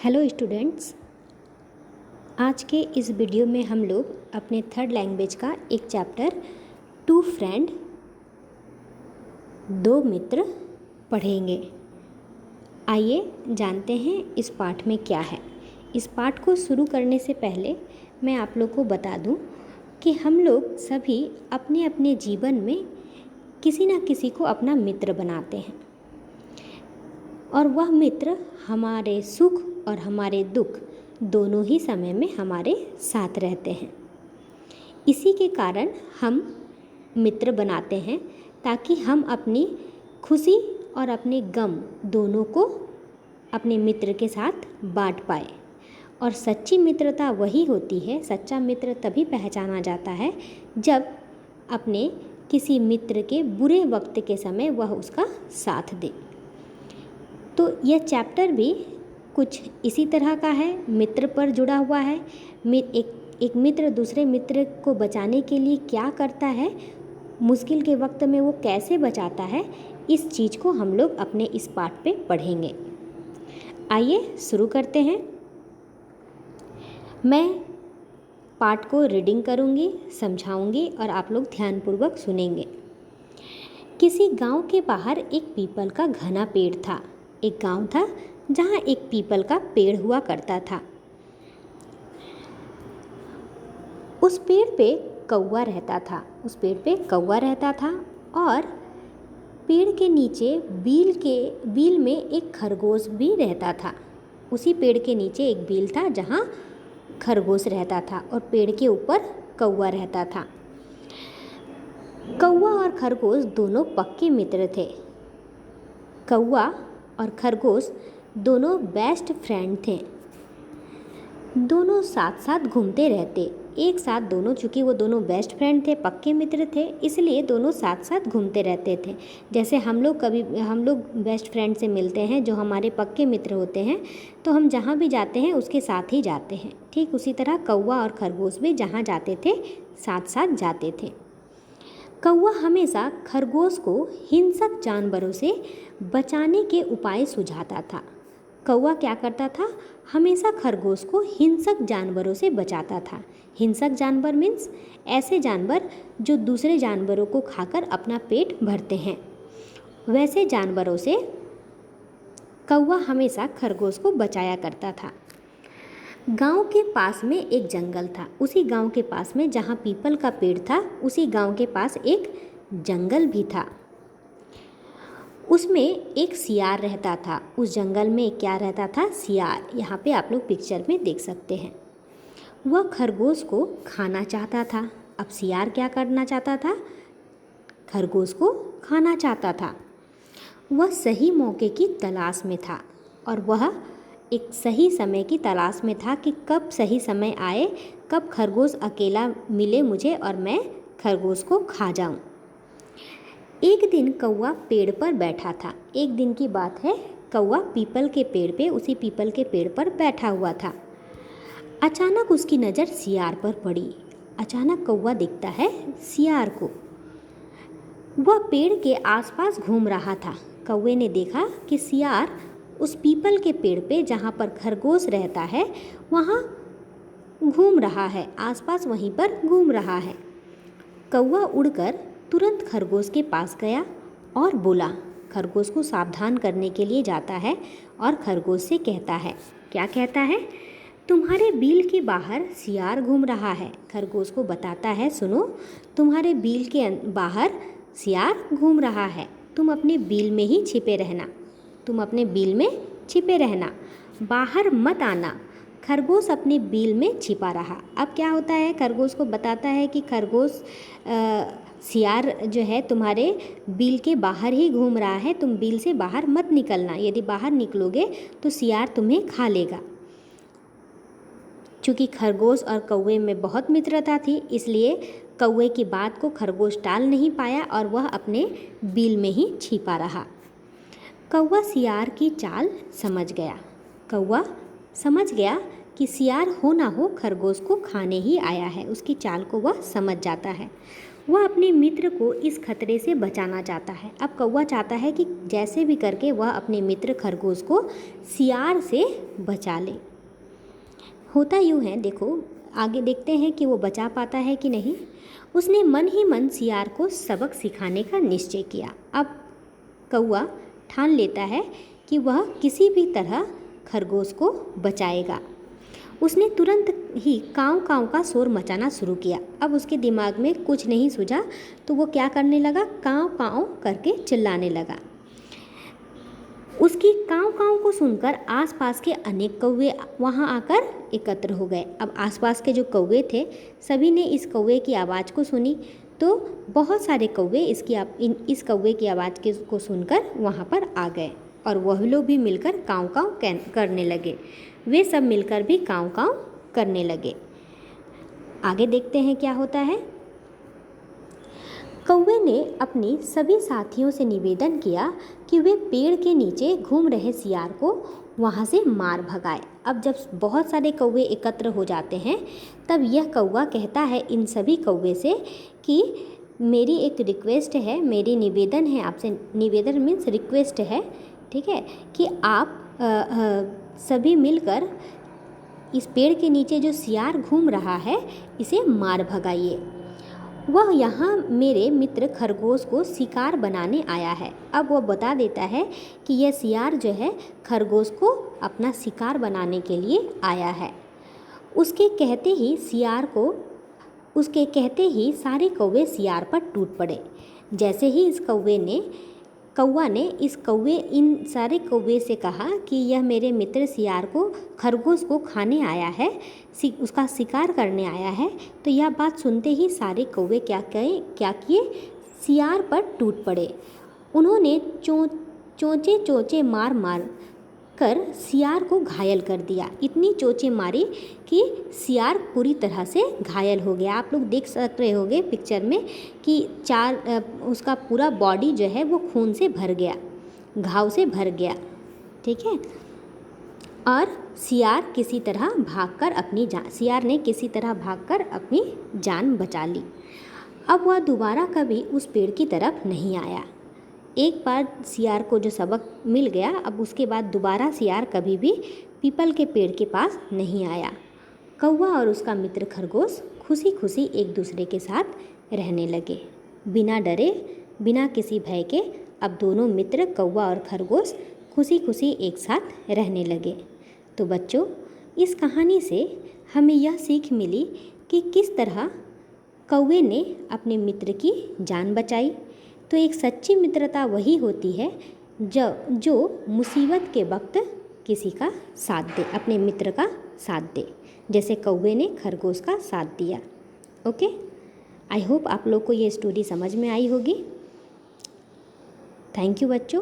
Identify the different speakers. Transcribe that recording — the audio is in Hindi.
Speaker 1: हेलो स्टूडेंट्स, आज के इस वीडियो में हम लोग अपने थर्ड लैंग्वेज का एक चैप्टर टू फ्रेंड दो मित्र पढ़ेंगे। आइए जानते हैं इस पाठ में क्या है। इस पाठ को शुरू करने से पहले मैं आप लोग को बता दूं कि हम लोग सभी अपने अपने जीवन में किसी न किसी को अपना मित्र बनाते हैं और वह मित्र हमारे सुख और हमारे दुख दोनों ही समय में हमारे साथ रहते हैं। इसी के कारण हम मित्र बनाते हैं ताकि हम अपनी खुशी और अपने गम दोनों को अपने मित्र के साथ बांट पाए। और सच्ची मित्रता वही होती है, सच्चा मित्र तभी पहचाना जाता है जब अपने किसी मित्र के बुरे वक्त के समय वह उसका साथ दे। तो यह चैप्टर भी कुछ इसी तरह का है, मित्र पर जुड़ा हुआ है। एक मित्र दूसरे मित्र को बचाने के लिए क्या करता है, मुश्किल के वक्त में वो कैसे बचाता है, इस चीज़ को हम लोग अपने इस पाठ पे पढ़ेंगे। आइए शुरू करते हैं। मैं पाठ को रीडिंग करूँगी, समझाऊँगी और आप लोग ध्यानपूर्वक सुनेंगे। किसी गांव के बाहर एक पीपल का घना पेड़ था। एक गांव था जहां एक पीपल का पेड़ हुआ करता था। उस पेड़ पे कौवा रहता था और पेड़ के नीचे बील में एक खरगोश भी रहता था। उसी पेड़ के नीचे एक बील था जहां खरगोश रहता था और पेड़ के ऊपर कौवा रहता था। कौवा और खरगोश दोनों पक्के मित्र थे। कौवा और खरगोश दोनों बेस्ट फ्रेंड थे। दोनों साथ साथ घूमते रहते, एक साथ दोनों, चूँकि वो दोनों बेस्ट फ्रेंड थे, पक्के मित्र थे, इसलिए दोनों साथ साथ घूमते रहते थे। जैसे हम लोग बेस्ट फ्रेंड से मिलते हैं, जो हमारे पक्के मित्र होते हैं, तो हम जहाँ भी जाते हैं उसके साथ ही जाते हैं। ठीक उसी तरह कौवा और खरगोश भी जहाँ जाते थे साथ साथ जाते थे। कौवा हमेशा खरगोश को हिंसक जानवरों से बचाने के उपाय सुझाता था। कौवा क्या करता था, हमेशा खरगोश को हिंसक जानवरों से बचाता था। हिंसक जानवर मीन्स ऐसे जानवर जो दूसरे जानवरों को खाकर अपना पेट भरते हैं, वैसे जानवरों से कौवा हमेशा खरगोश को बचाया करता था। गांव के पास में एक जंगल था। उसी गांव के पास में जहां पीपल का पेड़ था, उसी गांव के पास एक जंगल भी था। उसमें एक सियार रहता था। उस जंगल में क्या रहता था, सियार। यहाँ पे आप लोग पिक्चर में देख सकते हैं। वह खरगोश को खाना चाहता था। अब सियार क्या करना चाहता था, खरगोश को खाना चाहता था। वह सही मौके की तलाश में था और वह एक सही समय की तलाश में था कि कब सही समय आए, कब खरगोश अकेला मिले मुझे और मैं खरगोश को खा जाऊं। एक दिन कौवा पेड़ पर बैठा था। एक दिन की बात है, कौवा पीपल के पेड़ पे, उसी पीपल के पेड़ पर बैठा हुआ था। अचानक उसकी नज़र सियार पर पड़ी। अचानक कौवा दिखता है सियार को। वह पेड़ के आसपास घूम रहा था। कौवे ने देखा कि सियार उस पीपल के पेड़ पे जहाँ पर खरगोश रहता है वहाँ घूम रहा है, आसपास वहीं पर घूम रहा है। कौवा उड़कर तुरंत खरगोश के पास गया और बोला, खरगोश को सावधान करने के लिए जाता है और खरगोश से कहता है, क्या कहता है, तुम्हारे बील के बाहर सियार घूम रहा है। खरगोश को बताता है, सुनो, तुम्हारे बील के बाहर सियार घूम रहा है, तुम अपने बील में ही छिपे रहना, बाहर मत आना। खरगोश अपने बील में छिपा रहा। अब क्या होता है, खरगोश को बताता है कि खरगोश सियार जो है तुम्हारे बील के बाहर ही घूम रहा है, तुम बील से बाहर मत निकलना, यदि बाहर निकलोगे तो सियार तुम्हें खा लेगा। चूँकि खरगोश और कौवे में बहुत मित्रता थी, इसलिए कौवे की बात को खरगोश टाल नहीं पाया और वह अपने बील में ही छिपा रहा। कौवा सियार की चाल समझ गया। कौवा समझ गया कि सियार हो ना हो खरगोश को खाने ही आया है, उसकी चाल को वह समझ जाता है। वह अपने मित्र को इस खतरे से बचाना चाहता है। अब कौवा चाहता है कि जैसे भी करके वह अपने मित्र खरगोश को सियार से बचा ले। होता यूँ है, देखो आगे देखते हैं कि वो बचा पाता है कि नहीं। उसने मन ही मन सियार को सबक सिखाने का निश्चय किया। अब कौवा ठान लेता है कि वह किसी भी तरह खरगोश को बचाएगा। उसने तुरंत ही काँव काँव का शोर मचाना शुरू किया। अब उसके दिमाग में कुछ नहीं सूझा तो वो क्या करने लगा, काँव काँव करके चिल्लाने लगा। उसकी काँव काँव को सुनकर आसपास के अनेक कौवे वहाँ आकर एकत्र हो गए। अब आसपास के जो कौवे थे सभी ने इस कौवे की आवाज़ को सुनी, तो बहुत सारे कौवे इस कौवे की आवाज़ को सुनकर वहाँ पर आ गए और वह लोग भी मिलकर काँव काँव करने लगे। वे सब मिलकर भी काँव काँव करने लगे। आगे देखते हैं क्या होता है। कौवे ने अपने सभी साथियों से निवेदन किया कि वे पेड़ के नीचे घूम रहे सियार को वहाँ से मार भगाए। अब जब बहुत सारे कौवे एकत्र हो जाते हैं तब यह कौवा कहता है इन सभी कौवे से कि मेरी एक रिक्वेस्ट है, मेरी निवेदन है आपसे, निवेदन मीन्स रिक्वेस्ट है, ठीक है, कि आप सभी मिलकर इस पेड़ के नीचे जो सियार घूम रहा है इसे मार भगाइए। वह यहाँ मेरे मित्र खरगोश को शिकार बनाने आया है। अब वह बता देता है कि यह सियार जो है खरगोश को अपना शिकार बनाने के लिए आया है। उसके कहते ही सारे कौवे सियार पर टूट पड़े। जैसे ही कौवा ने इन सारे कौवे से कहा कि यह मेरे मित्र सियार को खरगोश को खाने आया है, उसका शिकार करने आया है, तो यह बात सुनते ही सारे कौवे क्या किए, सियार पर टूट पड़े। उन्होंने चोंचे मार मार कर सियार को घायल कर दिया। इतनी चोंचे मारी कि सियार पूरी तरह से घायल हो गया। आप लोग देख सक रहे होंगे पिक्चर में कि उसका पूरा बॉडी जो है वो खून से भर गया, घाव से भर गया, ठीक है। और सियार ने किसी तरह भागकर अपनी जान बचा ली। अब वह दोबारा कभी उस पेड़ की तरफ नहीं आया। एक बार सियार को जो सबक मिल गया, अब उसके बाद दोबारा सियार कभी भी पीपल के पेड़ के पास नहीं आया। कौवा और उसका मित्र खरगोश खुशी खुशी एक दूसरे के साथ रहने लगे, बिना डरे, बिना किसी भय के। अब दोनों मित्र कौवा और खरगोश खुशी खुशी एक साथ रहने लगे। तो बच्चों, इस कहानी से हमें यह सीख मिली कि किस तरह कौवे ने अपने मित्र की जान बचाई। तो एक सच्ची मित्रता वही होती है जो मुसीबत के वक्त किसी का साथ दे, अपने मित्र का साथ दे, जैसे कौवे ने खरगोश का साथ दिया। ओके, आई होप आप लोग को ये स्टोरी समझ में आई होगी। थैंक यू बच्चों।